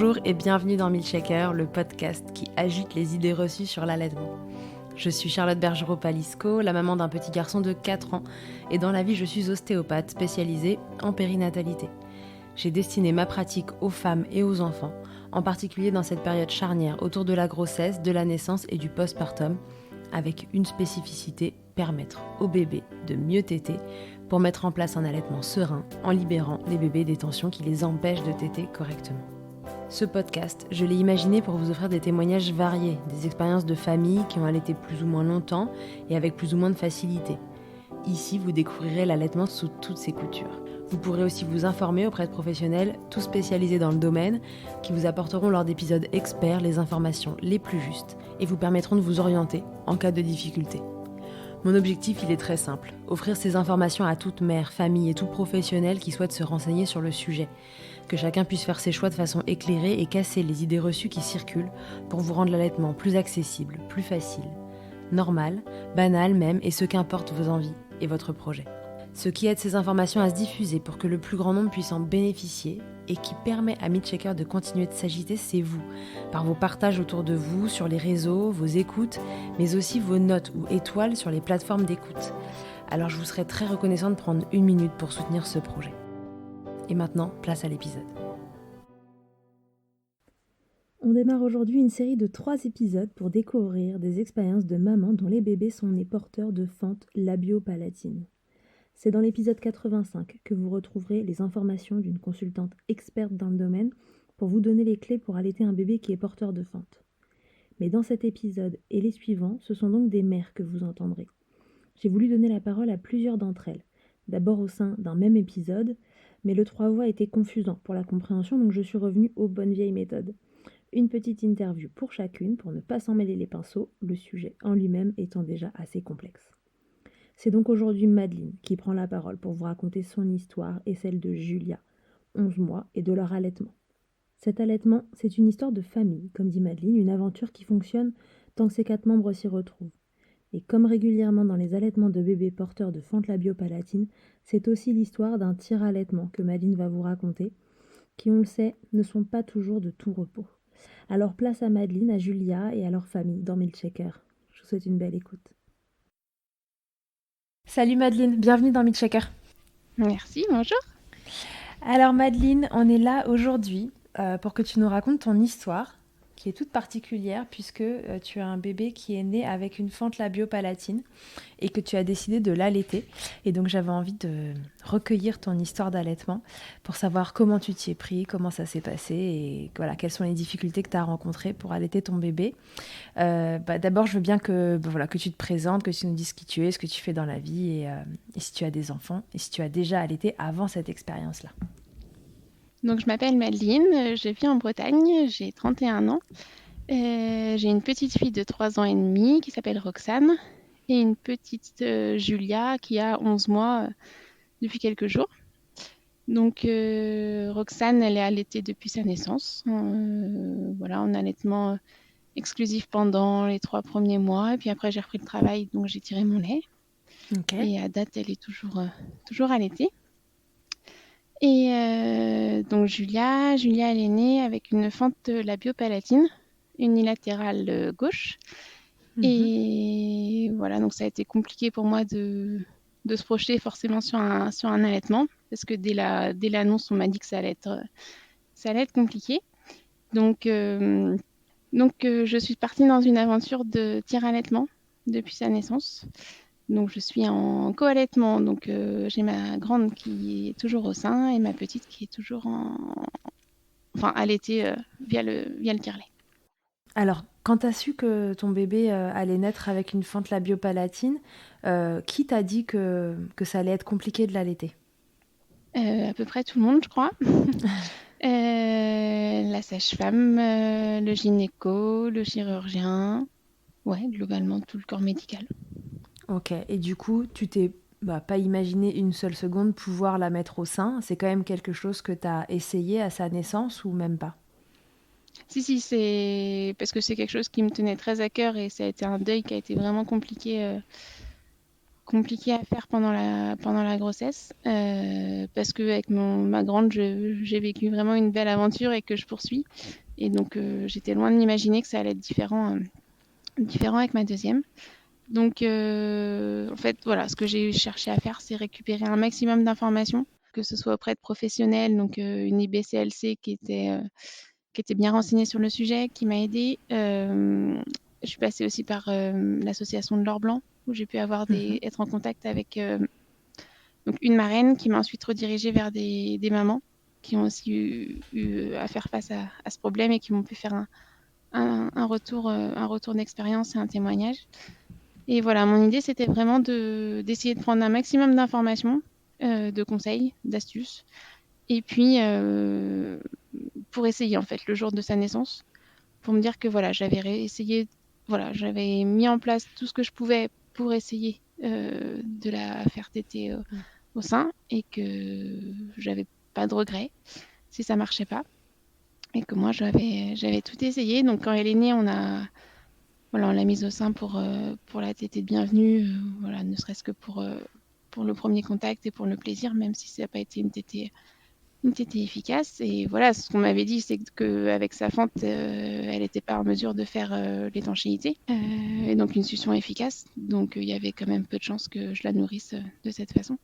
Bonjour et bienvenue dans Milkshaker, le podcast qui agite les idées reçues sur l'allaitement. Je suis Charlotte Bergerot-Palisco, la maman d'un petit garçon de 4 ans, et dans la vie je suis ostéopathe spécialisée en périnatalité. J'ai destiné ma pratique aux femmes et aux enfants, en particulier dans cette période charnière autour de la grossesse, de la naissance et du postpartum, avec une spécificité, permettre au bébé de mieux téter pour mettre en place un allaitement serein en libérant les bébés des tensions qui les empêchent de téter correctement. Ce podcast, je l'ai imaginé pour vous offrir des témoignages variés, des expériences de familles qui ont allaité plus ou moins longtemps et avec plus ou moins de facilité. Ici, vous découvrirez l'allaitement sous toutes ses coutures. Vous pourrez aussi vous informer auprès de professionnels, tous spécialisés dans le domaine, qui vous apporteront lors d'épisodes experts les informations les plus justes et vous permettront de vous orienter en cas de difficulté. Mon objectif, il est très simple, offrir ces informations à toute mère, famille et tout professionnel qui souhaite se renseigner sur le sujet, que chacun puisse faire ses choix de façon éclairée et casser les idées reçues qui circulent pour vous rendre l'allaitement plus accessible, plus facile, normal, banal même, et ce qu'importe vos envies et votre projet. Ce qui aide ces informations à se diffuser pour que le plus grand nombre puisse en bénéficier et qui permet à Milkshaker de continuer de s'agiter, c'est vous, par vos partages autour de vous, sur les réseaux, vos écoutes, mais aussi vos notes ou étoiles sur les plateformes d'écoute. Alors je vous serais très reconnaissante de prendre 1 minute pour soutenir ce projet. Et maintenant, place à l'épisode. On démarre aujourd'hui une série de 3 épisodes pour découvrir des expériences de mamans dont les bébés sont nés porteurs de fentes labio-palatines. C'est dans l'épisode 85 que vous retrouverez les informations d'une consultante experte dans le domaine pour vous donner les clés pour allaiter un bébé qui est porteur de fentes. Mais dans cet épisode et les suivants, ce sont donc des mères que vous entendrez. J'ai voulu donner la parole à plusieurs d'entre elles, d'abord au sein d'un même épisode, mais le 3 voix était confusant pour la compréhension, donc je suis revenue aux bonnes vieilles méthodes. Une petite interview pour chacune pour ne pas s'en mêler les pinceaux, le sujet en lui-même étant déjà assez complexe. C'est donc aujourd'hui Madeleine qui prend la parole pour vous raconter son histoire et celle de Julia, 11 mois, et de leur allaitement. Cet allaitement, c'est une histoire de famille, comme dit Madeleine, une aventure qui fonctionne tant que ses 4 membres s'y retrouvent. Et comme régulièrement dans les allaitements de bébés porteurs de fentes labio-palatines, c'est aussi l'histoire d'un tire-allaitement que Madeleine va vous raconter, qui, on le sait, ne sont pas toujours de tout repos. Alors place à Madeleine, à Julia et à leur famille dans Milkshaker. Je vous souhaite une belle écoute. Salut Madeleine, bienvenue dans Milkshaker. Merci, bonjour. Alors Madeleine, on est là aujourd'hui pour que tu nous racontes ton histoire, qui est toute particulière puisque tu as un bébé qui est né avec une fente labio-palatine et que tu as décidé de l'allaiter. Et donc j'avais envie de recueillir ton histoire d'allaitement pour savoir comment tu t'y es pris, comment ça s'est passé et voilà, quelles sont les difficultés que tu as rencontrées pour allaiter ton bébé. D'abord, je veux bien que tu te présentes, que tu nous dises qui tu es, ce que tu fais dans la vie et si tu as des enfants et si tu as déjà allaité avant cette expérience-là. Donc je m'appelle Madeleine, je vis en Bretagne, j'ai 31 ans. J'ai une petite fille de 3 ans et demi qui s'appelle Roxane et une petite Julia qui a 11 mois depuis quelques jours. Donc Roxane, elle est allaitée depuis sa naissance. En allaitement exclusif pendant les 3 premiers mois. Et puis après, j'ai repris le travail, donc j'ai tiré mon lait. Okay. Et à date, elle est toujours allaitée. Et donc Julia, elle est née avec une fente labio-palatine unilatérale gauche. Et voilà, donc ça a été compliqué pour moi de se projeter forcément sur un allaitement, parce que dès l'annonce, on m'a dit que ça allait être compliqué. Donc je suis partie dans une aventure de tire-allaitement depuis sa naissance. Donc je suis en co-allaitement, donc j'ai ma grande qui est toujours au sein et ma petite qui est toujours allaitée via le tire-lait. Alors, quand tu as su que ton bébé allait naître avec une fente labio-palatine, qui t'a dit que ça allait être compliqué de l'allaiter ? À peu près tout le monde, je crois. La sage-femme, le gynéco, le chirurgien, ouais, globalement tout le corps médical. Ok, et du coup, tu t'es pas imaginé une seule seconde pouvoir la mettre au sein. C'est quand même quelque chose que tu as essayé à sa naissance ou même pas ? Si, c'est parce que c'est quelque chose qui me tenait très à cœur et ça a été un deuil qui a été vraiment compliqué compliqué à faire pendant la grossesse parce qu'avec ma grande, j'ai vécu vraiment une belle aventure et que je poursuis. Et donc, j'étais loin de m'imaginer que ça allait être différent avec ma deuxième. Donc, en fait, voilà, ce que j'ai cherché à faire, c'est récupérer un maximum d'informations, que ce soit auprès de professionnels, donc une IBCLC qui était bien renseignée sur le sujet, qui m'a aidée. Je suis passée aussi par l'association de l'Or Blanc, où j'ai pu être en contact avec donc une marraine qui m'a ensuite redirigée vers des mamans qui ont aussi eu à faire face à ce problème et qui m'ont pu faire un retour d'expérience et un témoignage. Et voilà, mon idée, c'était vraiment d'essayer de prendre un maximum d'informations, de conseils, d'astuces, et puis pour essayer, en fait, le jour de sa naissance, pour me dire que voilà, j'avais mis en place tout ce que je pouvais pour essayer de la faire téter au sein et que j'avais pas de regrets si ça marchait pas et que moi j'avais tout essayé. Donc quand elle est née, on l'a mise au sein pour la tétée de bienvenue, voilà, ne serait-ce que pour le premier contact et pour le plaisir, même si ça n'a pas été une tétée efficace. Et voilà, ce qu'on m'avait dit, c'est qu'avec sa fente, elle n'était pas en mesure de faire l'étanchéité, et donc une succion efficace. Donc il y avait quand même peu de chances que je la nourrisse de cette façon.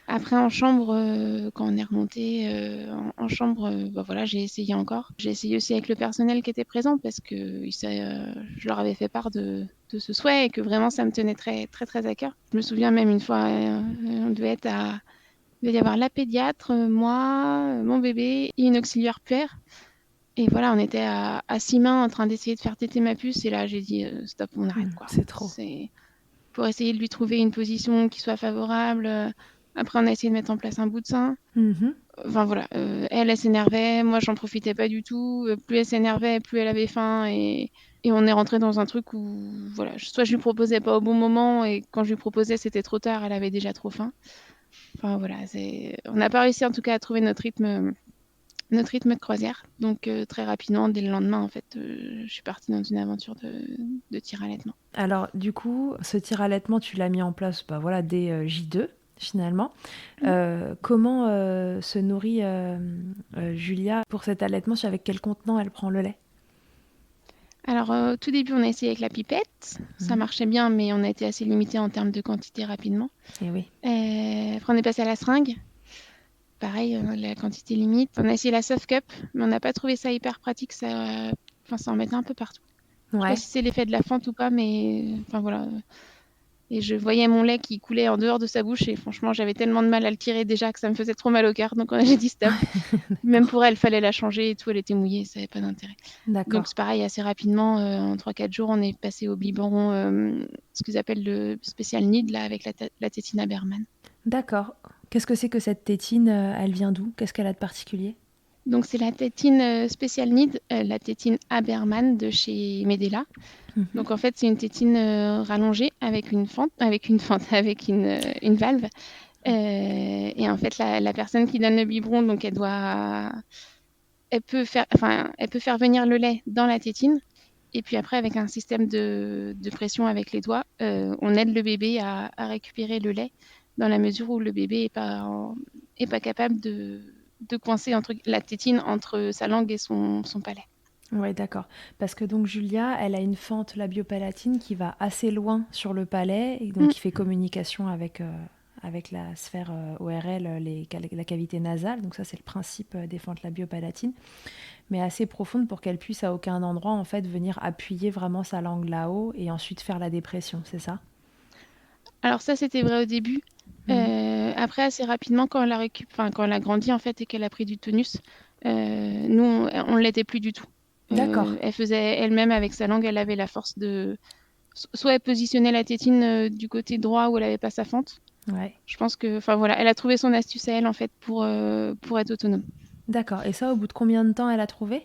Après, en chambre, quand on est remonté en chambre, voilà, j'ai essayé encore. J'ai essayé aussi avec le personnel qui était présent parce que je leur avais fait part de ce souhait et que vraiment ça me tenait très très très à cœur. Je me souviens même une fois, on devait être il devait y avoir la pédiatre, moi, mon bébé et une auxiliaire puère. Et voilà, on était à 6 mains en train d'essayer de faire téter ma puce. Et là, j'ai dit stop, on arrête. Quoi. C'est trop. C'est pour essayer de lui trouver une position qui soit favorable. Après, on a essayé de mettre en place un bout de sein. Enfin voilà, elle s'énervait. Moi, j'en profitais pas du tout. Plus elle s'énervait, plus elle avait faim. Et on est rentré dans un truc où, voilà, soit je lui proposais pas au bon moment. Et quand je lui proposais, c'était trop tard. Elle avait déjà trop faim. Enfin voilà, on n'a pas réussi en tout cas à trouver notre rythme de croisière. Donc très rapidement, dès le lendemain, en fait, je suis partie dans une aventure de tir allaitement. Alors du coup, ce tir allaitement, tu l'as mis en place voilà, dès J2 finalement. Comment se nourrit Julia pour cet allaitement? Avec quel contenant elle prend le lait? Alors, au tout début, on a essayé avec la pipette. Ça marchait bien, mais on a été assez limité en termes de quantité rapidement. Et oui. Après, on est passé à la seringue. Pareil, la quantité limite. On a essayé la soft cup, mais on n'a pas trouvé ça hyper pratique. Ça en mettait un peu partout. Je sais pas si c'est l'effet de la fente ou pas, mais enfin voilà. Et je voyais mon lait qui coulait en dehors de sa bouche et franchement, j'avais tellement de mal à le tirer déjà que ça me faisait trop mal au cœur. Donc, j'ai dit stop. Même pour elle, fallait la changer et tout. Elle était mouillée, ça n'avait pas d'intérêt. D'accord. Donc, c'est pareil, assez rapidement, en 3-4 jours, on est passé au biberon, ce qu'ils appellent le spécial NID, là, avec la tétine Haberman. D'accord. Qu'est-ce que c'est que cette tétine? Elle vient d'où? Qu'est-ce qu'elle a de particulier? Donc, c'est la tétine spéciale NID, la tétine Haberman de chez Medela. Donc, en fait, c'est une tétine rallongée avec une valve. Et en fait, la personne qui donne le biberon, donc elle peut faire venir le lait dans la tétine. Et puis après, avec un système de pression avec les doigts, on aide le bébé à récupérer le lait dans la mesure où le bébé est pas capable de coincer la tétine entre sa langue et son palais. Oui, d'accord. Parce que donc Julia, elle a une fente labiopalatine qui va assez loin sur le palais et donc qui fait communication avec la sphère ORL, la cavité nasale. Donc ça, c'est le principe des fentes labiopalatines, mais assez profonde pour qu'elle puisse à aucun endroit en fait venir appuyer vraiment sa langue là-haut et ensuite faire la dépression, c'est ça? Alors ça, c'était vrai au début. Après, assez rapidement, quand elle a grandi en fait et qu'elle a pris du tonus, nous, on ne l'était plus du tout. D'accord. Elle faisait elle-même avec sa langue, elle avait la force de... Soit elle positionnait la tétine du côté droit où elle n'avait pas sa fente. Ouais. Je pense que, enfin voilà, elle a trouvé son astuce à elle en fait pour être autonome. D'accord. Et ça, au bout de combien de temps elle a trouvé?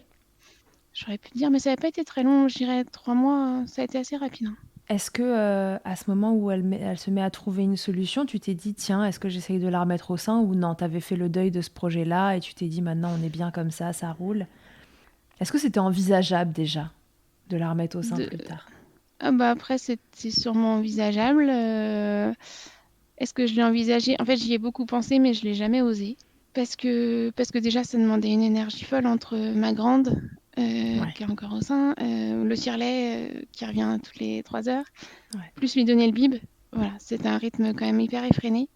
J'aurais pu te dire, mais ça n'a pas été très long, je dirais 3 mois, ça a été assez rapide. Est-ce que à ce moment où elle se met à trouver une solution, tu t'es dit, tiens, est-ce que j'essaye de la remettre au sein ou non, t'avais fait le deuil de ce projet-là et tu t'es dit, maintenant on est bien comme ça roule? Est-ce que c'était envisageable déjà de la remettre au sein plus tard? Après, c'est sûrement envisageable. Est-ce que je l'ai envisagé? En fait, j'y ai beaucoup pensé, mais je l'ai jamais osé. Parce que déjà, ça demandait une énergie folle entre ma grande, Ouais, qui est encore au sein, le tire-lait qui revient toutes les 3 heures, ouais. plus lui donner le bib. Voilà, c'était un rythme quand même hyper effréné.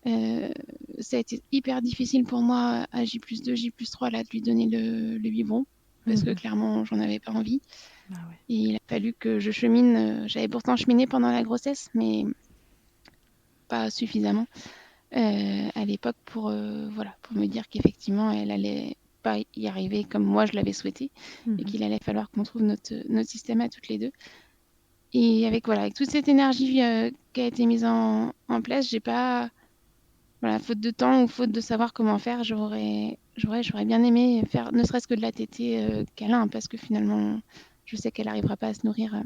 Euh, Ça a été hyper difficile pour moi à J+2, J+3 là, de lui donner le biberon, parce que Mhm. clairement, j'en avais pas envie. Ah ouais. Et il a fallu que je chemine. J'avais pourtant cheminé pendant la grossesse, mais pas suffisamment à l'époque pour, voilà, pour me dire qu'effectivement, elle allait pas y arriver comme moi je l'avais souhaité et Mhm. qu'il allait falloir qu'on trouve notre système à toutes les deux. Et avec, voilà, avec toute cette énergie qui a été mise en place, j'ai pas, voilà, faute de temps ou faute de savoir comment faire, j'aurais bien aimé faire ne serait-ce que de la tétée câlin, parce que finalement, je sais qu'elle n'arrivera pas à se nourrir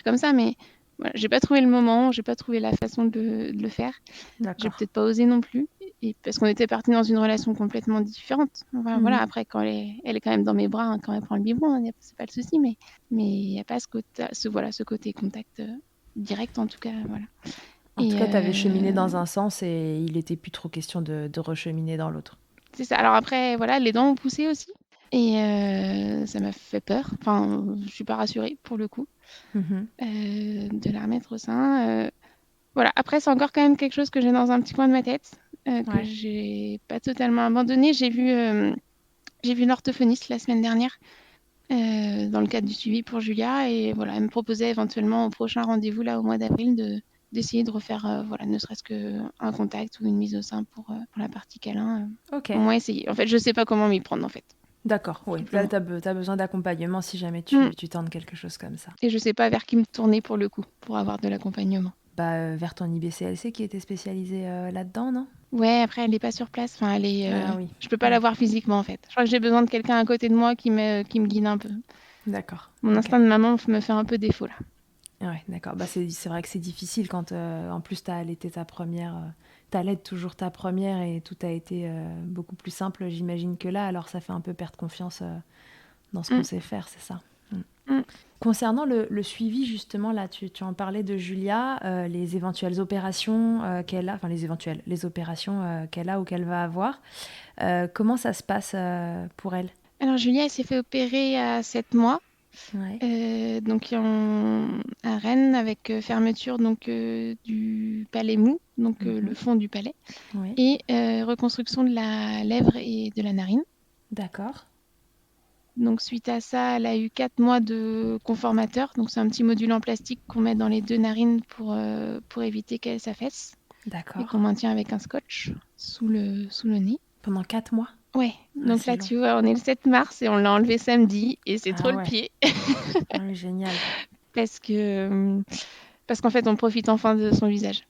comme ça, mais voilà, j'ai pas trouvé le moment, j'ai pas trouvé la façon de le faire. J'ai D'accord. peut-être pas osé non plus, et parce qu'on était partis dans une relation complètement différente. Voilà, voilà, Mhm. après, quand elle est quand même dans mes bras, hein, quand elle prend le biberon, hein, c'est pas le souci, mais il n'y a pas voilà, ce côté contact direct, en tout cas. Voilà. En tout Et cas, tu avais cheminé dans un sens et il était plus trop question de recheminer dans l'autre. c'est ça. Alors après, voilà, les dents ont poussé aussi. Et ça m'a fait peur. Enfin, je suis pas rassurée pour le coup Mhm. de la remettre au sein. Voilà. Après, c'est encore quand même quelque chose que j'ai dans un petit coin de ma tête, que Ouais. j'ai pas totalement abandonné. J'ai vu une orthophoniste la semaine dernière dans le cadre du suivi pour Julia, et voilà, elle me proposait éventuellement au prochain rendez-vous là au mois d'avril d'essayer de refaire voilà, ne serait-ce qu'un contact ou une mise au sein pour la partie câlin. Ok. Au moins essayer. En fait, je sais pas comment m'y prendre en fait, D'accord, tout oui. Là, simplement. tu as besoin d'accompagnement si jamais Mm. tu tentes quelque chose comme ça. Et je sais pas vers qui me tourner pour le coup, pour avoir de l'accompagnement. Bah, vers ton IBCLC qui était spécialisé là-dedans, non? Ouais, après elle est pas sur place. Enfin, Ah oui. je peux pas Hmm. la voir physiquement en fait. Je crois que j'ai besoin de quelqu'un à côté de moi qui me guide un peu. D'accord. Mon Ok. instinct de maman me fait un peu défaut là. Ouais, d'accord. Bah, c'est vrai que c'est difficile quand en plus t'as allaité ta première. T'allaites toujours ta première et tout a été beaucoup plus simple, j'imagine, que là. Alors ça fait un peu perdre confiance dans ce qu'on Mm, sait faire, c'est ça. Hmm. mm. Concernant le suivi, justement, là, tu en parlais de Julia, les éventuelles opérations qu'elle a, enfin les opérations qu'elle a ou qu'elle va avoir, comment ça se passe pour elle? Alors Julia, elle s'est fait opérer à 7 mois, Ouais. donc à Rennes, avec fermeture donc du palais mou, donc le Mhm. fond du palais, Oui. et reconstruction de la lèvre et de la narine. D'accord. Donc suite à ça, elle a eu 4 mois de conformateur, donc c'est un petit module en plastique qu'on met dans les deux narines pour éviter qu'elle s'affaisse et qu'on D'accord. maintient avec un scotch sous le nez. Pendant 4 mois? Ouais, Ah, donc c'est là long. tu vois, on est le 7 mars et on l'a enlevé samedi et c'est trop Ah le ouais. pied. Ah oui, génial. parce que parce qu'en fait on profite enfin de son visage.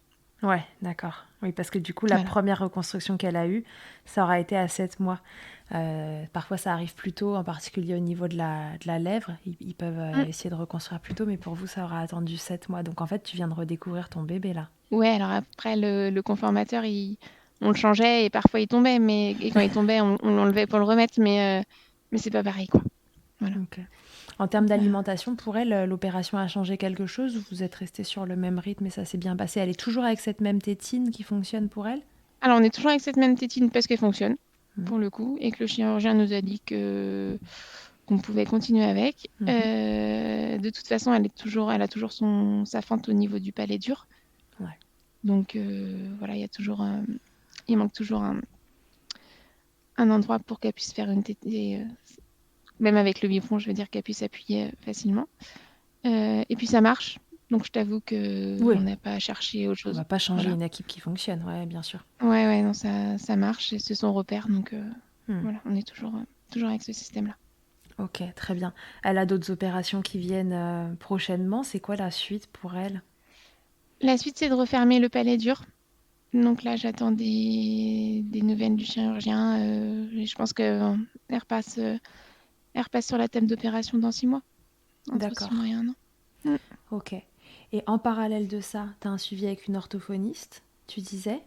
Ouais, d'accord. Oui, parce que du coup, la Voilà. première reconstruction qu'elle a eue, ça aura été à 7 mois. Parfois, ça arrive plus tôt, en particulier au niveau de la lèvre. Ils peuvent Mm. essayer de reconstruire plus tôt, mais pour vous, ça aura attendu 7 mois. Donc, en fait, tu viens de redécouvrir ton bébé, là. Ouais, alors après le conformateur, on le changeait et parfois il tombait, et quand il tombait, on l'enlevait pour le remettre, mais c'est pas pareil quoi. Voilà. Ok. En termes d'alimentation, pour elle, l'opération a changé quelque chose ou vous êtes resté sur le même rythme et ça s'est bien passé? Elle est toujours avec cette même tétine qui fonctionne pour elle? Alors on est toujours avec cette même tétine parce qu'elle fonctionne Mhm. pour le coup et que le chirurgien nous a dit que qu'on pouvait continuer avec. Mhm. De toute façon, elle a toujours sa fente au niveau du palais dur. Ouais. Donc voilà, il manque toujours un endroit pour qu'elle puisse faire une tétée, même avec le biberon, je veux dire qu'elle puisse appuyer facilement. Et puis ça marche. Donc je t'avoue que on Oui. n'a pas cherché autre On chose. va pas changer Voilà. une équipe qui fonctionne, ouais, bien sûr. Ouais, ouais, non, ça marche et c'est son repère. Donc Hmm. voilà, on est toujours avec ce système-là. Ok, très bien. Elle a d'autres opérations qui viennent prochainement. C'est quoi la suite pour elle? La suite, c'est de refermer le palais dur. Donc là, j'attends des nouvelles du chirurgien. Et je pense elle repasse sur la table d'opération dans 6 mois, entre 6 mois D'accord. et 1 an. Mm. Ok. Et en parallèle de ça, tu as un suivi avec une orthophoniste, tu disais?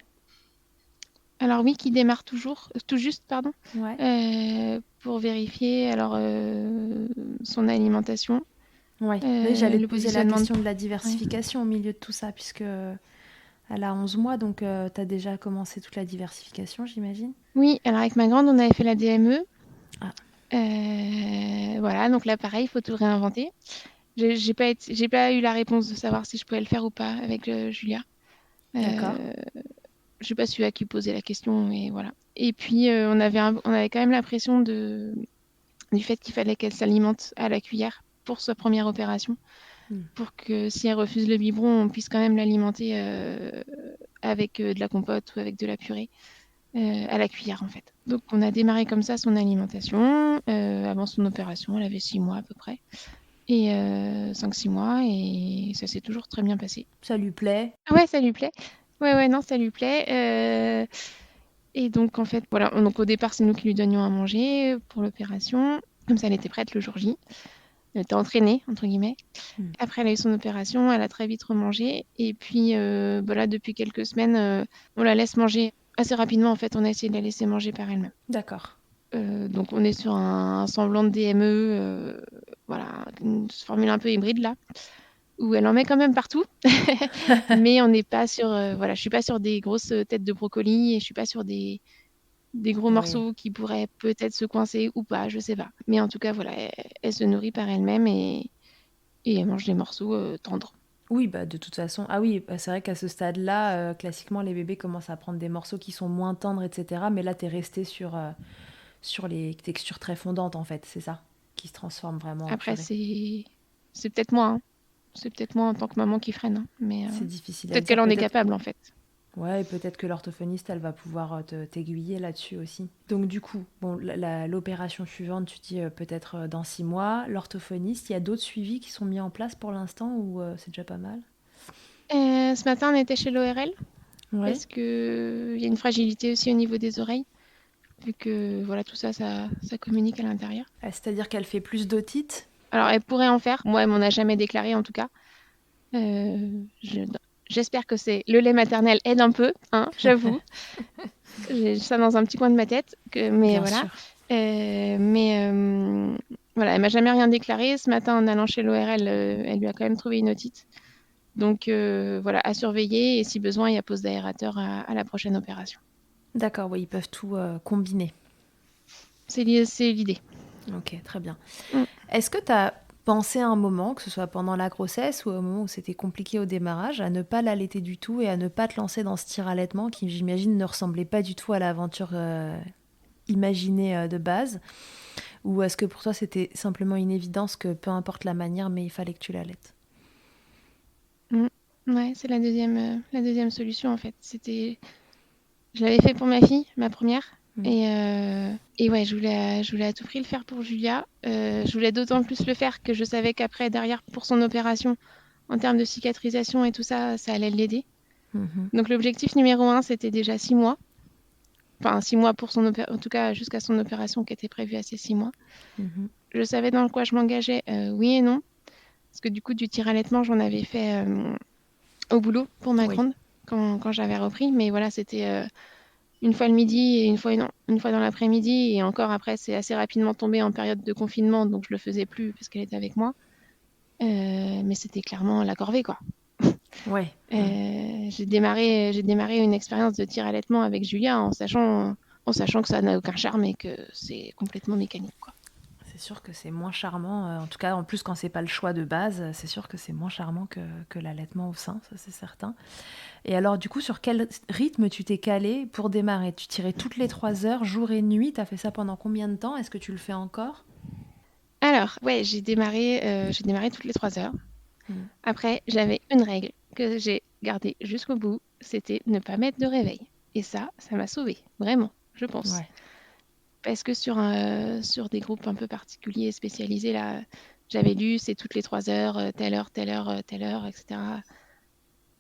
Alors oui, qui démarre tout juste, pardon, Ouais. pour vérifier alors son alimentation, Ouais. Oui, j'allais te le poser la positionnement de... question de la Ouais. diversification au milieu de tout ça, puisque Elle a 11 mois, donc tu as déjà commencé toute la diversification, j'imagine. Oui, alors avec ma grande, on avait fait la DME. Ah. Voilà, donc là, pareil, il faut tout réinventer. J'ai pas eu la réponse de savoir si je pouvais le faire ou pas avec Julia. D'accord. Je n'ai pas su à qui poser la question, et voilà. Et puis, on avait quand même l'impression du fait qu'il fallait qu'elle s'alimente à la cuillère pour sa première opération, pour que si elle refuse le biberon, on puisse quand même l'alimenter avec de la compote ou avec de la purée à la cuillère, en fait. Donc, on a démarré comme ça son alimentation. Avant son opération, elle avait 6 mois à peu près. Et 5-6 mois, et ça s'est toujours très bien passé. Ça lui plaît? Ouais, ça lui plaît. Ouais, non, ça lui plaît. Et donc, en fait, voilà. Donc, au départ, c'est nous qui lui donnions à manger pour l'opération. Comme ça, elle était prête le jour J. Elle était entraînée, entre guillemets. Après, elle a eu son opération. Elle a très vite remangé. Et puis, voilà, depuis quelques semaines, on la laisse manger assez rapidement. En fait, on a essayé de la laisser manger par elle-même. D'accord. Donc, on est sur un semblant de DME. Voilà, une formule un peu hybride, là, où elle en met quand même partout. Mais on n'est pas sur... voilà, je suis pas sur des grosses têtes de brocoli, et je suis pas sur des gros morceaux qui pourraient peut-être se coincer ou pas, je sais pas. Mais en tout cas, voilà, elle se nourrit par elle-même, et elle mange des morceaux tendres. Oui, bah de toute façon. Ah oui, bah, c'est vrai qu'à ce stade-là, classiquement, les bébés commencent à prendre des morceaux qui sont moins tendres, etc. Mais là, tu es resté sur les textures très fondantes, en fait, c'est ça, qui se transforment vraiment en Après, purée. c'est peut-être moi, hein. C'est peut-être moi en tant que maman qui freine, hein. Mais C'est difficile à peut-être dire, qu'elle en est peut-être. capable, en fait. Ouais, et peut-être que l'orthophoniste, elle va pouvoir t'aiguiller là-dessus aussi. Donc du coup, bon, l'opération suivante, tu dis peut-être dans 6 mois. L'orthophoniste, il y a d'autres suivis qui sont mis en place pour l'instant ou c'est déjà pas mal? Ce matin, on était chez l'ORL, Ouais. parce qu'il y a une fragilité aussi au niveau des oreilles, vu que voilà, tout ça, ça communique à l'intérieur. C'est-à-dire qu'elle fait plus d'otite? Alors, elle pourrait en faire. Moi, elle m'en a jamais déclaré, en tout cas. J'espère que le lait maternel aide un peu, hein, j'avoue. J'ai ça dans un petit coin de ma tête, mais Bien voilà. sûr. Voilà, elle m'a jamais rien déclaré. Ce matin, en allant chez l'ORL, elle lui a quand même trouvé une otite. Donc voilà, à surveiller, et si besoin, il y a pose d'aérateur à la prochaine opération. D'accord, oui, ils peuvent tout combiner. C'est l'idée. Ok, très bien. Mm. Est-ce que tu as pensé à un moment, que ce soit pendant la grossesse ou au moment où c'était compliqué au démarrage, à ne pas l'allaiter du tout et à ne pas te lancer dans ce tir-allaitement qui, j'imagine, ne ressemblait pas du tout à l'aventure imaginée de base? Ou est-ce que pour toi, c'était simplement une évidence que peu importe la manière, mais il fallait que tu l'allaites? Ouais, c'est la deuxième solution, en fait. Je l'avais fait pour ma fille, ma première. Et ouais, je voulais à tout prix le faire pour Julia. Je voulais d'autant plus le faire que je savais qu'après, derrière, pour son opération, en termes de cicatrisation et tout ça, ça allait l'aider. Donc l'objectif numéro 1, c'était déjà 6 mois. Enfin, 6 mois pour en tout cas jusqu'à son opération qui était prévue à ces 6 mois. Je savais dans quoi je m'engageais, oui et non. Parce que du coup, du tir-allaitement, j'en avais fait au boulot pour ma grande quand j'avais repris. Mais voilà, c'était une fois le midi et une fois dans l'après-midi. Et encore après, c'est assez rapidement tombé en période de confinement, donc je le faisais plus parce qu'elle était avec moi. Mais c'était clairement la corvée, quoi. Ouais. J'ai démarré une expérience de tir-allaitement avec Julia en sachant que ça n'a aucun charme et que c'est complètement mécanique, quoi. C'est sûr que c'est moins charmant, en tout cas en plus quand c'est pas le choix de base, c'est sûr que c'est moins charmant que l'allaitement au sein, ça c'est certain. Et alors du coup, sur quel rythme tu t'es calé pour démarrer? Tu tirais toutes les 3 heures, jour et nuit, t'as fait ça pendant combien de temps? Est-ce que tu le fais encore? Alors, ouais, j'ai démarré toutes les 3 heures. Après, j'avais une règle que j'ai gardée jusqu'au bout, c'était ne pas mettre de réveil. Et ça m'a sauvée, vraiment, je pense. Ouais. Parce que sur des groupes un peu particuliers, spécialisés, là, j'avais lu, c'est toutes les 3 heures, telle heure, telle heure, telle heure, etc.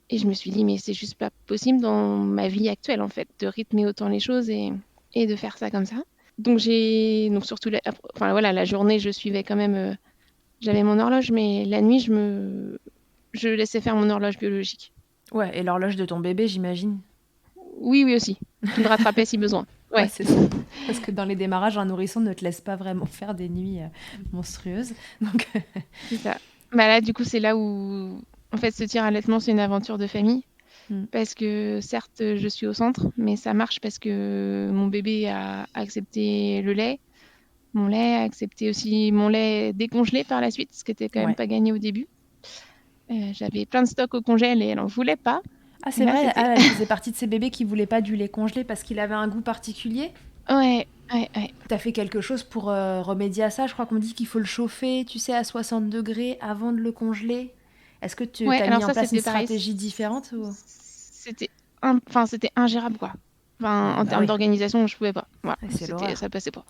Et je me suis dit, mais c'est juste pas possible dans ma vie actuelle, en fait, de rythmer autant les choses et de faire ça comme ça. Donc surtout, enfin voilà, la journée, je suivais quand même, j'avais mon horloge, mais la nuit, je laissais faire mon horloge biologique. Ouais, et l'horloge de ton bébé, j'imagine. Oui, aussi, qui me rattrapait si besoin. Ouais, c'est ça. Parce que dans les démarrages, un nourrisson ne te laisse pas vraiment faire des nuits monstrueuses. Donc, c'est ça. Bah là, du coup, c'est là où, en fait, ce tir-allaitement, c'est une aventure de famille. Parce que certes, je suis au centre, mais ça marche parce que mon bébé a accepté le lait. Mon lait a accepté aussi mon lait décongelé par la suite, ce qui était quand même Ouais. pas gagné au début. J'avais plein de stocks au congèle et elle en voulait pas. Ah, Et c'est là, vrai, c'était elle faisait partie de ces bébés qui voulaient pas du lait congelé parce qu'il avait un goût particulier. ouais. T'as fait quelque chose pour remédier à ça? Je crois qu'on dit qu'il faut le chauffer, tu sais, à 60 degrés avant de le congeler. Est-ce que tu Ouais, as alors mis en ça, place une c'était pareil. stratégie différente ou... C'était c'était ingérable, quoi. Enfin, Ouais, en bah termes oui. d'organisation, je pouvais pas. Voilà, Ouais, c'est l'horreur. ça passait pas.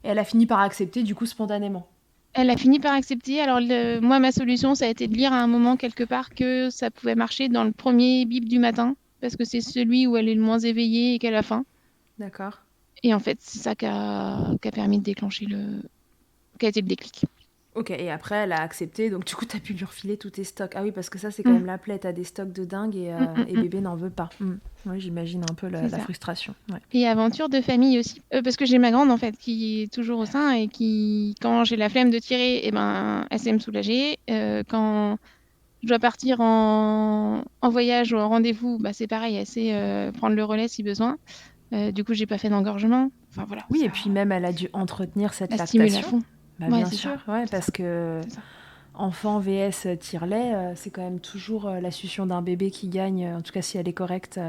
Et elle a fini par accepter, du coup, spontanément. Elle a fini par accepter. Alors, moi, ma solution, ça a été de lire à un moment quelque part que ça pouvait marcher dans le premier bip du matin, parce que c'est celui où elle est le moins éveillée et qu'elle a faim. D'accord. Et en fait, c'est ça qui a permis de déclencher qui a été le déclic. Ok, et après, elle a accepté, donc du coup, t'as pu lui refiler tous tes stocks. Ah oui, parce que ça, c'est quand Mm. même la plaie, t'as des stocks de dingue et bébé n'en veut pas. Oui, j'imagine un peu C'est la ça. frustration. Ouais. Et aventure de famille aussi. Parce que j'ai ma grande, en fait, qui est toujours au sein et qui, quand j'ai la flemme de tirer, eh ben, elle sait me soulager. Quand je dois partir en voyage ou en rendez-vous, bah, c'est pareil, elle sait prendre le relais si besoin. Du coup, j'ai pas fait d'engorgement. Enfin, voilà, Oui, ça et puis même, elle a dû entretenir cette la stimule à lactation. fond. Bah, Ouais, bien c'est sûr, ça. ouais, C'est parce ça. que C'est ça. enfant vs tire-lait, c'est quand même toujours la succion d'un bébé qui gagne, en tout cas si elle est correcte,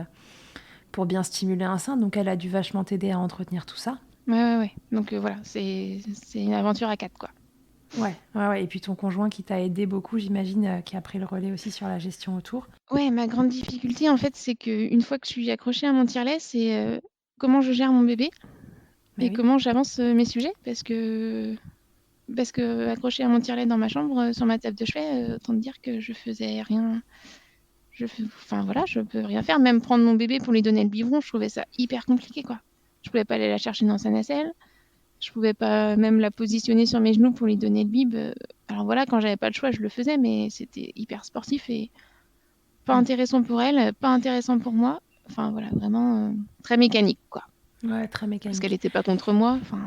pour bien stimuler un sein. Donc elle a dû vachement t'aider à entretenir tout ça. Ouais. Donc voilà, c'est une aventure à quatre, quoi. Ouais. Et puis ton conjoint qui t'a aidé beaucoup, j'imagine, qui a pris le relais aussi sur la gestion autour. Ouais, ma grande difficulté, en fait, c'est qu'une fois que je suis accrochée à mon tire-lait, c'est comment je gère mon bébé Mais et oui. comment j'avance mes sujets. Parce que accrochée à mon tire-lait dans ma chambre, sur ma table de chevet, autant te dire que je faisais rien. Enfin voilà, je peux rien faire. Même prendre mon bébé pour lui donner le biberon, je trouvais ça hyper compliqué, quoi. Je pouvais pas aller la chercher dans sa nacelle. Je pouvais pas même la positionner sur mes genoux pour lui donner le bib. Alors voilà, quand j'avais pas le choix, je le faisais, mais c'était hyper sportif et pas intéressant pour elle, pas intéressant pour moi. Enfin voilà, vraiment très mécanique, quoi. Ouais, très Parce qu'elle mécanique. était pas contre moi. Enfin,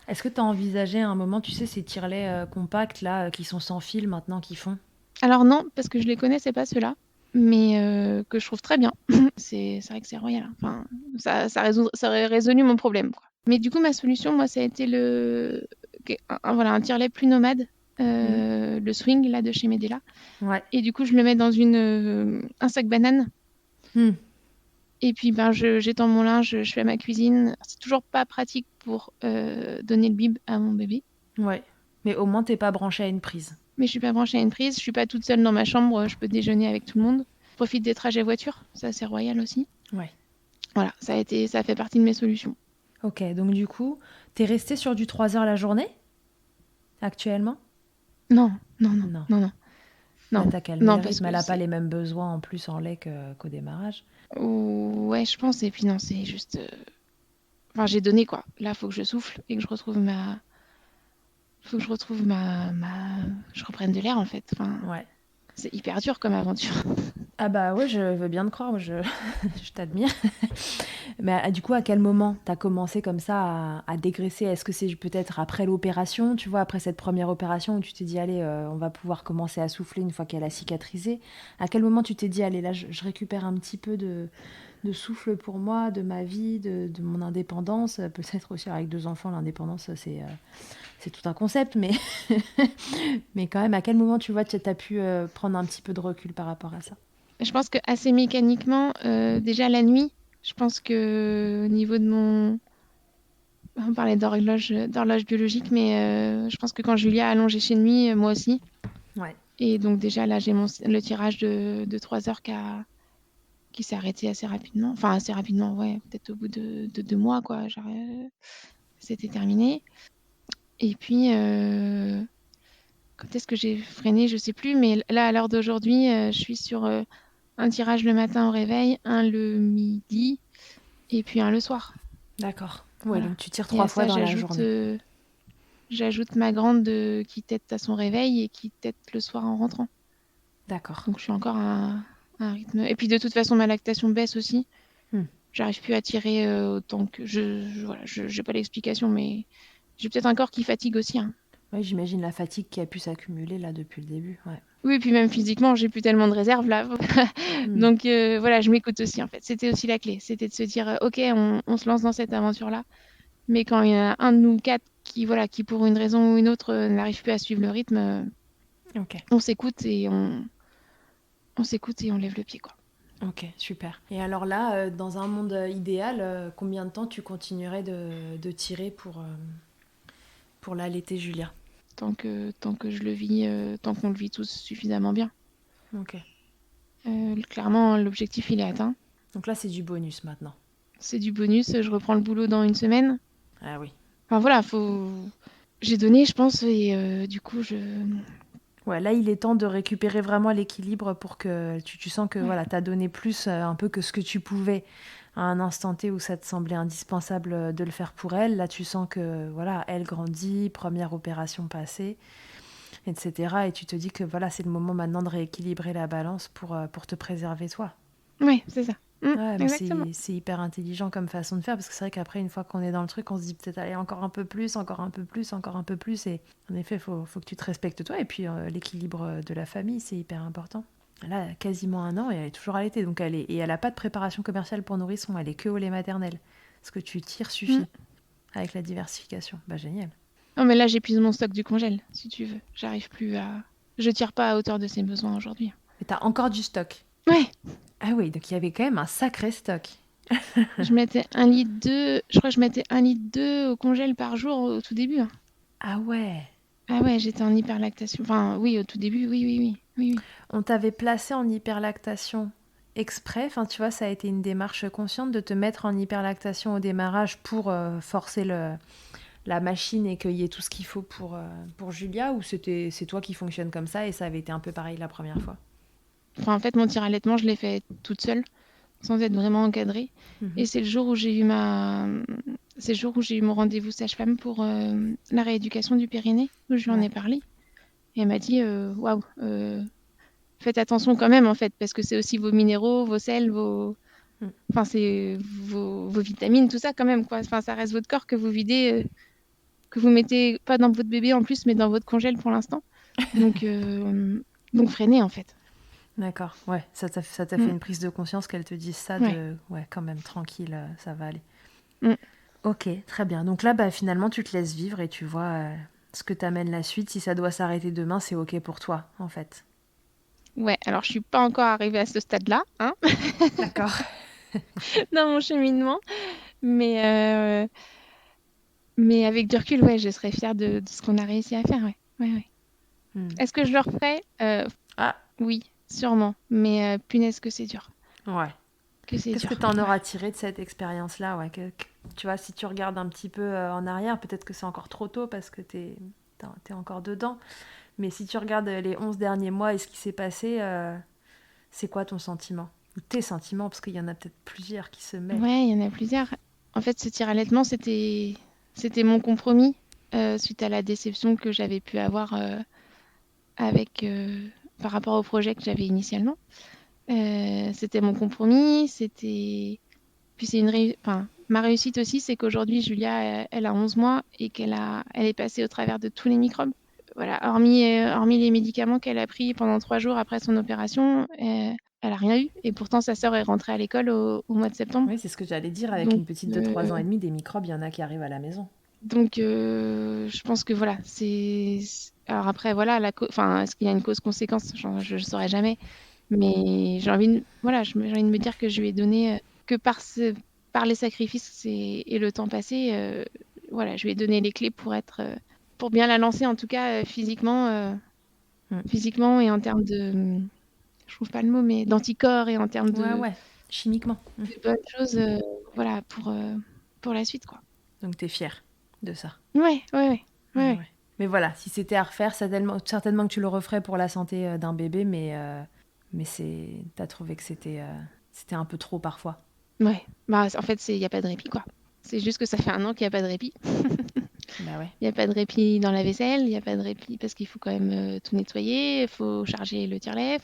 Est-ce que tu as envisagé à un moment, tu sais, ces tire-laits compacts là, qui sont sans fil maintenant, qui font? alors non, parce que je les connaissais pas ceux-là, mais que je trouve très bien. C'est vrai que c'est royal, hein. Enfin, ça aurait résolu mon problème, quoi. Mais du coup, ma solution, moi, ça a été voilà, un tire-lait plus nomade, le swing là de chez Medela. Ouais. Et du coup, je le mets dans un sac banane. Hmm. Et puis, ben, j'étends mon linge, je fais ma cuisine. C'est toujours pas pratique pour donner le bib à mon bébé. Ouais. Mais au moins, t'es pas branché à une prise. Mais je suis pas branchée à une prise. Je suis pas toute seule dans ma chambre. Je peux déjeuner avec tout le monde. Je profite des trajets voiture. Ça, c'est royal aussi. Ouais. Voilà, ça a fait partie de mes solutions. Ok, donc du coup, t'es resté sur du 3 heures la journée, actuellement? Non. Non. Là, t'as calmé Non, le parce rythme. Elle que n'a pas les mêmes besoins en plus en lait qu'au démarrage. ouais, je pense. Et puis non, c'est juste. Enfin, j'ai donné, quoi. Là, faut que je souffle et que je retrouve Faut que je retrouve je reprenne de l'air, en fait. Enfin, Ouais. c'est hyper dur comme aventure. Ah bah ouais, je veux bien te croire, je t'admire. Mais du coup, à quel moment t'as commencé comme ça à dégraisser? Est-ce que c'est peut-être après l'opération, tu vois, après cette première opération où tu t'es dit, allez, on va pouvoir commencer à souffler une fois qu'elle a cicatrisé? À quel moment tu t'es dit, allez, là, je récupère un petit peu de souffle pour moi, de ma vie, de mon indépendance? Peut-être aussi avec 2 enfants, l'indépendance, c'est tout un concept, mais, mais quand même, à quel moment, tu vois, tu as pu prendre un petit peu de recul par rapport à ça? Je pense que assez mécaniquement, déjà la nuit, je pense que au niveau de on parlait d'horloge biologique, mais je pense que quand Julia a allongé chez nuit, moi aussi. Ouais. Et donc déjà là, j'ai le tirage de 3 heures qui s'est arrêté assez rapidement. Enfin, assez rapidement, ouais, peut-être au bout de 2 mois, quoi. Genre, c'était terminé. Et puis, quand est-ce que j'ai freiné, je sais plus, mais là, à l'heure d'aujourd'hui, je suis sur un tirage le matin au réveil, un le midi et puis un le soir. D'accord. Ouais, Voilà. donc tu tires Et 3 à fois ça, dans la journée. j'ajoute ma grande qui tète à son réveil et qui tète le soir en rentrant. D'accord. Donc je suis encore à un rythme. Et puis de toute façon, ma lactation baisse aussi. Hmm. J'arrive plus à tirer autant que voilà, je n'ai pas l'explication, mais j'ai peut-être un corps qui fatigue aussi, hein. Oui, j'imagine la fatigue qui a pu s'accumuler là depuis le début. Ouais. Oui, puis même physiquement, j'ai plus tellement de réserve là. Donc voilà, je m'écoute aussi en fait. C'était aussi la clé. C'était de se dire, ok, on se lance dans cette aventure-là. Mais quand il y en a un de nous quatre qui pour une raison ou une autre n'arrive plus à suivre le rythme, Ok. on s'écoute et on s'écoute et on lève le pied, quoi. Ok, super. Et alors là, dans un monde idéal, combien de temps tu continuerais de tirer pour l'allaiter Julia? Tant que je le vis, tant qu'on le vit tous suffisamment bien. Ok. Clairement, l'objectif, il est atteint. Donc là, c'est du bonus maintenant. C'est du bonus. Je reprends le boulot dans une semaine. Ah oui. Enfin voilà, j'ai donné, je pense, et du coup, Ouais, là, il est temps de récupérer vraiment l'équilibre pour que tu sens que Ouais. voilà, tu as donné plus un peu que ce que tu pouvais à un instant T où ça te semblait indispensable de le faire pour elle. Là, tu sens que voilà, elle grandit, première opération passée, etc. Et tu te dis que voilà, c'est le moment maintenant de rééquilibrer la balance pour te préserver toi. Ouais, c'est ça. Ouais, mais Exactement. c'est hyper intelligent comme façon de faire parce que c'est vrai qu'après, une fois qu'on est dans le truc, on se dit peut-être aller encore un peu plus, encore un peu plus, encore un peu plus. Et en effet, faut que tu te respectes toi. Et puis, l'équilibre de la famille, c'est hyper important. Elle a quasiment 1 an et elle est toujours allaitée. Donc et elle n'a pas de préparation commerciale pour nourrissons. Elle est que au lait maternel. Ce que tu tires Mm. suffit avec la diversification. Bah, génial. Non, mais là, j'épuise mon stock du congèle, si tu veux. J'arrive plus à. Je tire pas à hauteur de ses besoins aujourd'hui. Et t'as encore du stock. Ouais, Ah oui, donc il y avait quand même un sacré stock. je mettais 1,2 litre. Je crois que je mettais 1,2 litre au congèle par jour au tout début, hein. Ah ouais. Ah ouais, j'étais en hyperlactation. Enfin, oui, au tout début, oui, oui, oui. Oui, oui. On t'avait placé en hyperlactation exprès, enfin tu vois, ça a été une démarche consciente de te mettre en hyperlactation au démarrage pour forcer la machine et qu'il y ait tout ce qu'il faut pour Julia, ou c'est toi qui fonctionne comme ça et ça avait été un peu pareil la première fois? Enfin, en fait, mon tir allaitement, je l'ai fait toute seule, sans être vraiment encadrée. Et Mhm. c'est le jour où j'ai eu mon rendez-vous sage-femme pour la rééducation du périnée, où je lui en ai Ouais. parlé. Et elle m'a dit, waouh, faites attention quand même, en fait, parce que c'est aussi vos minéraux, vos sels, Mm. enfin, c'est vos vitamines, tout ça quand même, quoi. Enfin, ça reste votre corps que vous videz, que vous mettez pas dans votre bébé en plus, mais dans votre congèle pour l'instant. Donc, donc freinez, en fait. D'accord, ouais, ça t'a fait Mm. une prise de conscience qu'elle te dise ça Ouais. ouais, quand même, tranquille, ça va aller. Mm. Ok, très bien. Donc là, bah, finalement, tu te laisses vivre et tu vois ce que t'amène la suite. Si ça doit s'arrêter demain, c'est ok pour toi, en fait. Ouais, alors je suis pas encore arrivée à ce stade-là, hein, D'accord. dans mon cheminement, mais, euh, mais avec du recul, ouais, je serais fière de ce qu'on a réussi à faire, ouais. Ouais, ouais. Hmm. Est-ce que je le referais? Ah, Oui, sûrement, mais punaise que c'est dur, ouais. que c'est Qu'est-ce que dur. tu en Ouais. auras tiré de cette expérience-là, ouais, tu vois, si tu regardes un petit peu en arrière, peut-être que c'est encore trop tôt parce que t'es encore dedans. Mais si tu regardes les 11 derniers mois et ce qui s'est passé, c'est quoi ton sentiment? Ou tes sentiments, parce qu'il y en a peut-être plusieurs qui se mêlent. Ouais, il y en a plusieurs. En fait, ce tir allaitement, c'était mon compromis suite à la déception que j'avais pu avoir avec par rapport au projet que j'avais initialement. C'était mon compromis, c'était puis enfin, ma réussite aussi, c'est qu'aujourd'hui Julia, elle a 11 mois et elle est passée au travers de tous les microbes. Voilà, hormis les médicaments qu'elle a pris pendant 3 jours après son opération, elle a rien eu. Et pourtant, sa sœur est rentrée à l'école au mois de septembre. Oui, c'est ce que j'allais dire. Avec Donc, une petite de 3 ans et demi, des microbes, il y en a qui arrivent à la maison. je pense que voilà, alors après, voilà, enfin, est-ce qu'il y a une cause-conséquence? Je ne saurais jamais. Mais voilà, j'ai envie de me dire que je lui ai donné, que par les sacrifices et le temps passé, voilà, je lui ai donné les clés pour bien la lancer, en tout cas Mm. physiquement et en termes je trouve pas le mot, mais d'anticorps et en termes Ouais, ouais, chimiquement. Mm. de bonnes choses, voilà, pour la suite, quoi. Donc t'es fière de ça. Ouais, ouais, ouais, Ouais, ouais. ouais. Mais voilà, si c'était à refaire, certainement que tu le referais pour la santé d'un bébé, mais t'as trouvé que c'était un peu trop parfois. Ouais. Bah, en fait, il n'y a pas de répit, quoi. C'est juste que ça fait 1 an qu'il n'y a pas de répit. Bah ouais. Il n'y a pas de répit dans la vaisselle, il n'y a pas de répit parce qu'il faut quand même tout nettoyer, il faut charger le tire-lait,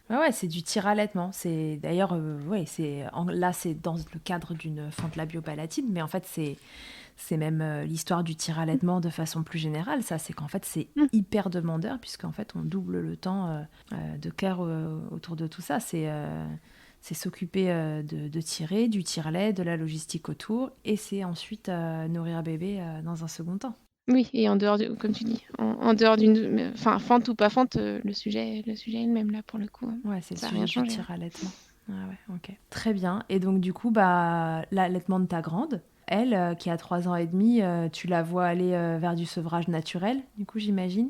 Ouais, ouais, c'est du tir-allaitement. C'est d'ailleurs, ouais, là c'est dans le cadre d'une fente labiopalatine, mais en fait C'est même l'histoire du tir-allaitement de façon plus générale. Ça, c'est qu'en fait, c'est hyper demandeur, puisqu'en fait, on double le temps de care autour de tout ça. C'est s'occuper de tirer, du tire-lait, de la logistique autour, et c'est ensuite nourrir bébé dans un second temps. Oui, et en dehors, comme tu dis, en dehors d'une... Enfin, fente ou pas fente, le sujet est le même, là, pour le coup. Ouais, c'est ça le n'a rien sujet du changé. tir-allaitement. Ah ouais, ok. Très bien. Et donc, du coup, l'allaitement de ta grande, elle, qui a 3 ans et demi, tu la vois aller vers du sevrage naturel, du coup, j'imagine.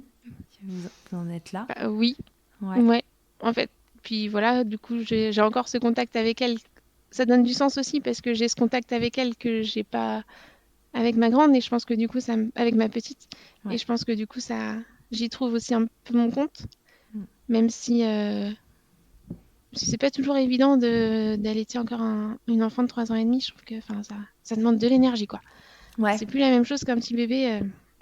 Vous en êtes là. Oui, ouais. En fait, puis voilà, du coup, j'ai encore ce contact avec elle. Ça donne du sens aussi parce que j'ai ce contact avec elle que j'ai pas avec ma grande, et je pense que du coup, avec ma petite. Ouais. Et je pense que du coup, j'y trouve aussi un peu mon compte, même si c'est pas toujours évident d'allaiter encore une enfant de 3 ans et demi. Je trouve que ça demande de l'énergie, quoi. Ouais. C'est plus la même chose qu'un petit bébé.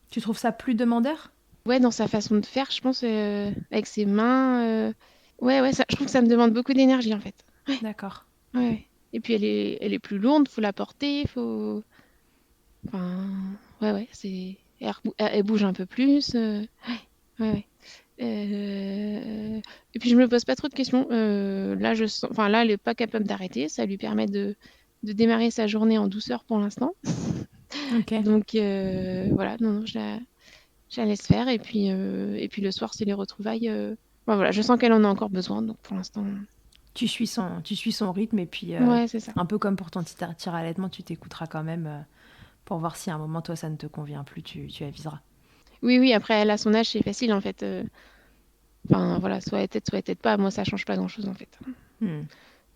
Tu trouves ça plus demandeur ? Ouais, dans sa façon de faire, je pense, avec ses mains. Ouais, je trouve que ça me demande beaucoup d'énergie, en fait. Ouais. D'accord. Ouais. Et puis elle est plus lourde, faut la porter, faut. Enfin, ouais, elle bouge un peu plus. Ouais. Et puis je me pose pas trop de questions. Là, là, elle est pas capable d'arrêter. Ça lui permet de démarrer sa journée en douceur pour l'instant. Ok. Donc voilà, non, je la laisse faire. Et puis le soir, c'est les retrouvailles. Enfin, voilà, je sens qu'elle en a encore besoin. Donc pour l'instant. Tu suis son rythme, et puis Ouais, c'est ça. un peu comme pour ton tir-allaitement, tu t'écouteras quand même pour voir si à un moment, toi, ça ne te convient plus, tu aviseras. Oui, après, elle a son âge, c'est facile, en fait. Enfin, voilà, soit elle tête, soit elle tête pas. Moi, ça change pas grand-chose, en fait.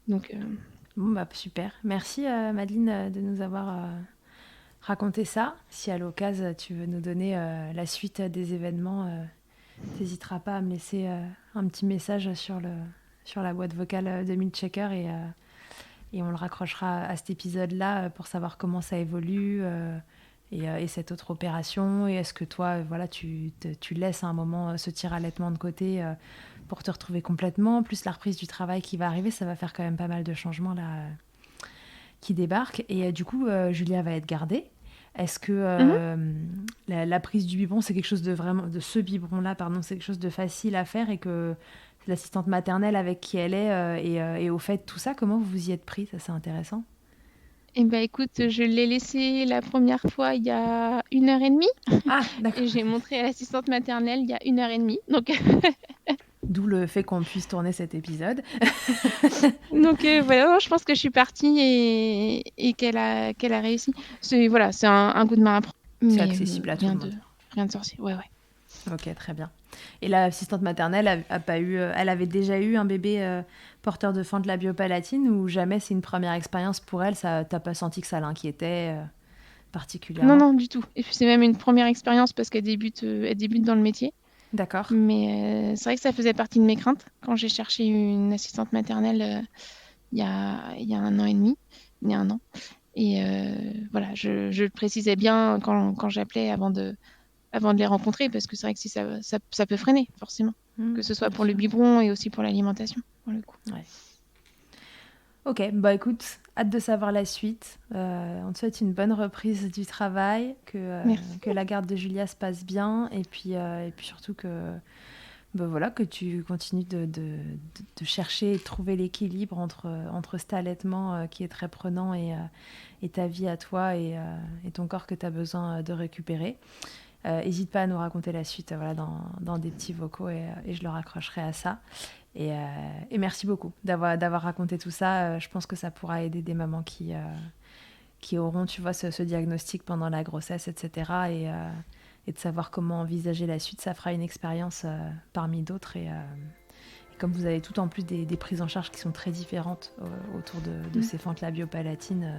Donc. Bon, super. Merci, Madeleine, de nous avoir raconté ça. Si à l'occasion, tu veux nous donner la suite des événements, t'hésiteras pas à me laisser un petit message sur la boîte vocale de Milkshaker, et on le raccrochera à cet épisode-là pour savoir comment ça évolue et cette autre opération. Et est-ce que toi, tu laisses à un moment ce tir-allaitement de côté pour te retrouver complètement, plus la reprise du travail qui va arriver, ça va faire quand même pas mal de changements là qui débarquent. Et du coup, Julia va être gardée. Est-ce que la prise du biberon, c'est quelque chose de ce biberon-là, pardon, c'est quelque chose de facile à faire, et que l'assistante maternelle avec qui elle est au fait de tout ça, comment vous vous y êtes pris? Ça, c'est intéressant. Eh ben, écoute, je l'ai laissé la première fois il y a 1h30. Ah, d'accord. Et j'ai montré à l'assistante maternelle il y a 1h30. Donc, D'où le fait qu'on puisse tourner cet épisode. donc voilà, je pense que je suis partie et qu'elle a réussi. C'est un coup de main à prendre. C'est Mais, accessible à tout le monde. Rien de sorcier, ouais. Ok, très bien. Et l'assistante maternelle elle avait déjà eu un bébé porteur de fente labiopalatine, ou jamais? C'est une première expérience pour elle? T'as pas senti que ça l'inquiétait particulièrement? Non, du tout. Et puis c'est même une première expérience parce qu'elle débute dans le métier. D'accord. Mais c'est vrai que ça faisait partie de mes craintes quand j'ai cherché une assistante maternelle il y a 1 an et demi, il y a 1 an. Et voilà, je le précisais bien quand j'appelais avant de les rencontrer, parce que c'est vrai que si ça peut freiner, forcément. Que ce soit pour le biberon et aussi pour l'alimentation, pour le coup. Ouais. Ok, écoute, hâte de savoir la suite. On te souhaite une bonne reprise du travail, que la garde de Julia se passe bien, et puis surtout que tu continues de chercher et de trouver l'équilibre entre cet allaitement qui est très prenant et ta vie à toi et ton corps que tu as besoin de récupérer. N'hésite pas à nous raconter la suite dans des petits vocaux, et je le raccrocherai à ça. Et merci beaucoup d'avoir raconté tout ça. Je pense que ça pourra aider des mamans qui auront, tu vois, ce diagnostic pendant la grossesse, etc. Et de savoir comment envisager la suite. Ça fera une expérience parmi d'autres. Et comme vous avez tout en plus des prises en charge qui sont très différentes autour de ces fentes labiopalatines,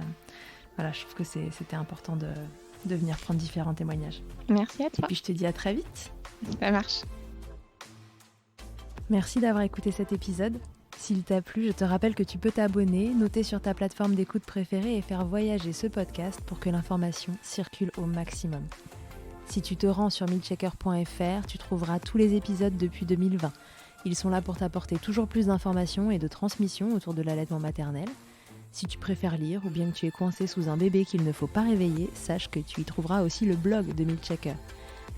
je trouve que c'était important de venir prendre différents témoignages. Merci à toi. Et puis je te dis à très vite. Ça marche. Merci d'avoir écouté cet épisode. S'il t'a plu, je te rappelle que tu peux t'abonner, noter sur ta plateforme d'écoute préférée et faire voyager ce podcast pour que l'information circule au maximum. Si tu te rends sur milkshaker.fr, tu trouveras tous les épisodes depuis 2020. Ils sont là pour t'apporter toujours plus d'informations et de transmissions autour de l'allaitement maternel. Si tu préfères lire ou bien que tu es coincé sous un bébé qu'il ne faut pas réveiller, sache que tu y trouveras aussi le blog de Milkshaker.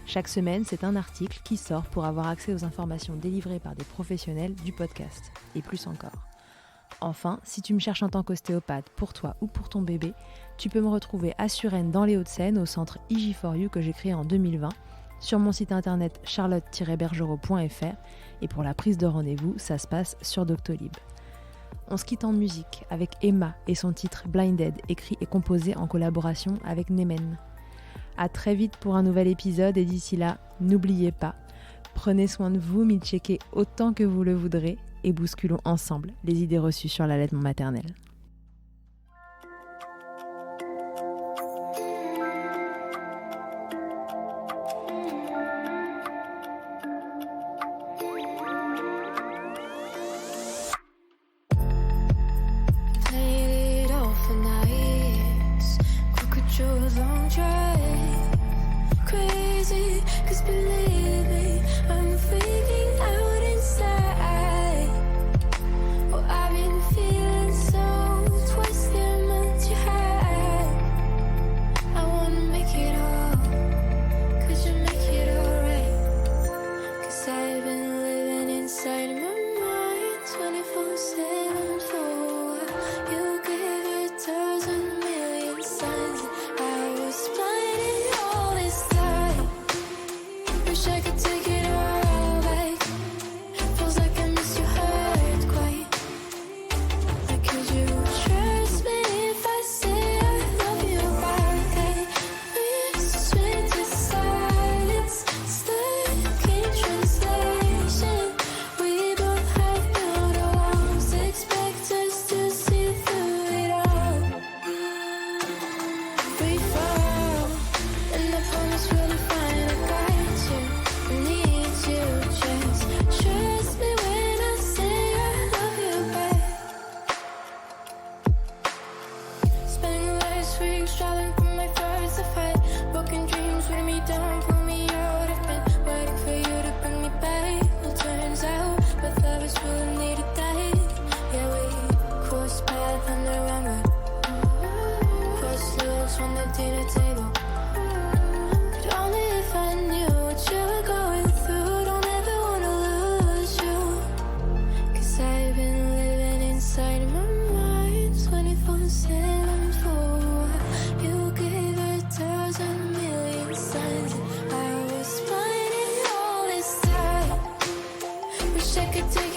Chaque semaine, c'est un article qui sort pour avoir accès aux informations délivrées par des professionnels du podcast, et plus encore. Enfin, si tu me cherches en tant qu'ostéopathe pour toi ou pour ton bébé, tu peux me retrouver à Suresnes dans les Hauts-de-Seine au centre IG4U que j'ai créé en 2020, sur mon site internet charlotte-bergerot.fr, et pour la prise de rendez-vous, ça se passe sur Doctolib. On se quitte en musique avec Emma et son titre Blinded, écrit et composé en collaboration avec Nemen. À très vite pour un nouvel épisode et d'ici là, n'oubliez pas, prenez soin de vous, milkshaker autant que vous le voudrez et bousculons ensemble les idées reçues sur l'allaitement maternel. Wish I could take